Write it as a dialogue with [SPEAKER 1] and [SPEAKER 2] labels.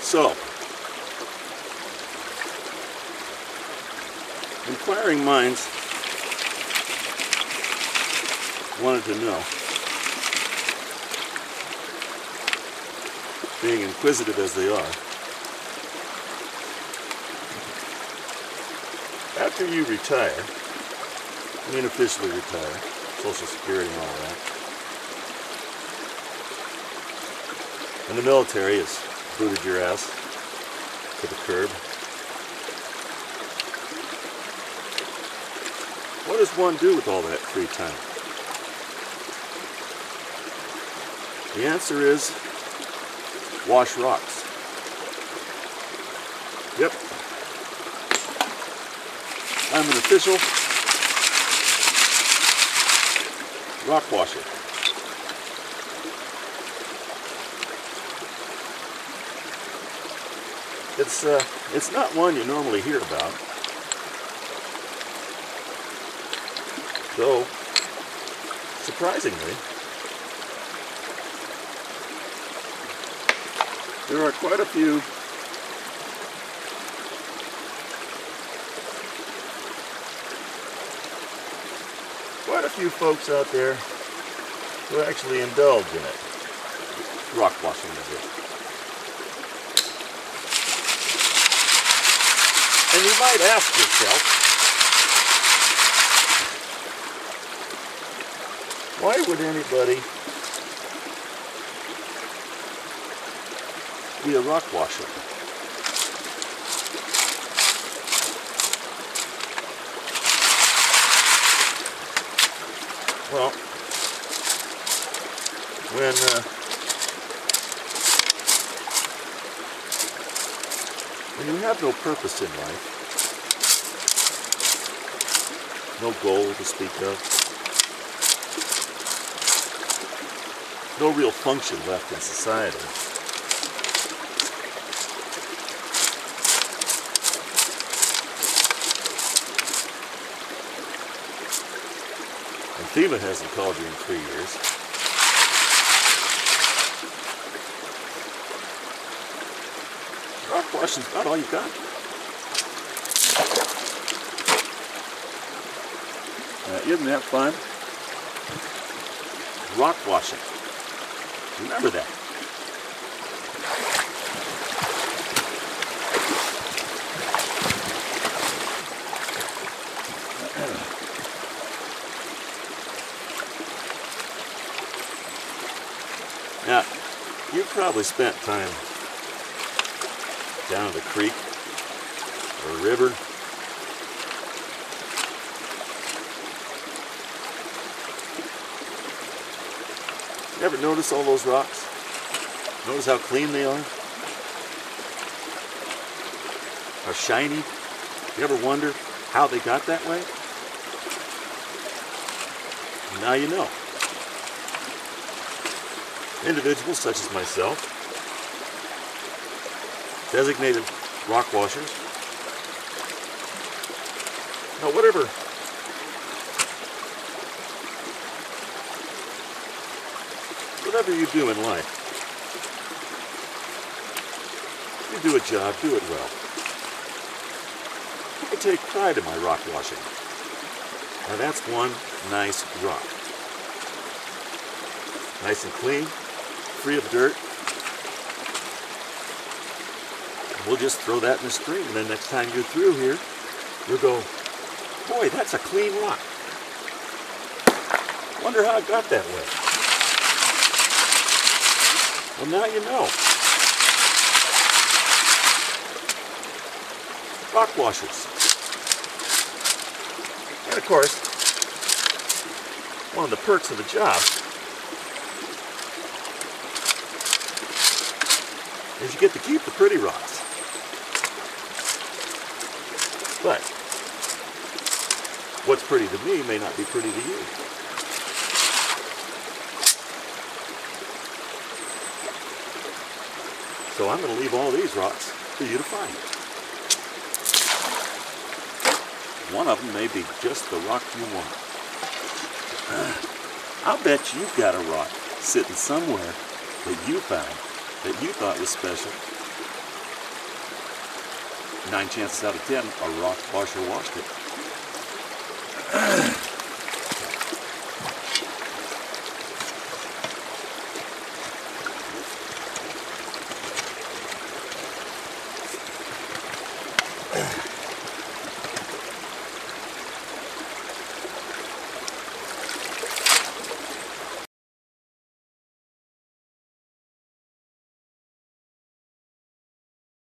[SPEAKER 1] So, inquiring minds wanted to know, being inquisitive as they are, after you retire, I mean officially retire, Social Security and all that, and the military has booted your ass to the curb, what does one do with all that free time? The answer is wash rocks. Yep. I'm an official rock washer. It's not one you normally hear about, though surprisingly there are quite a few folks out there who actually indulge in it. Rock washing is it. And you might ask yourself, why would anybody be a rock washer? Well, when you have no purpose in life, no goal to speak of, no real function left in society, and FEMA hasn't called you in 3 years, rock washing's about all you got. Isn't that fun? Rock washing. Remember that. Now, you've probably spent time down at a creek or a river, you ever notice all those rocks? Notice how clean they are? How shiny? You ever wonder how they got that way? Now you know. Individuals such as myself, designated rock washers, now whatever you do in life, you do a job, do it well. I take pride in my rock washing. Now that's one nice rock. Nice and clean, free of dirt. We'll just throw that in the stream, and then next time you're through here, you'll go, boy, that's a clean rock. Wonder how it got that way. Well, now you know. Rock washers. And of course, one of the perks of the job is you get to keep the pretty rocks. But what's pretty to me may not be pretty to you. So I'm going to leave all these rocks for you to find. One of them may be just the rock you want. I'll bet you've got a rock sitting somewhere that you found that you thought was special, 9 chances out of 10, a rock washer washed it.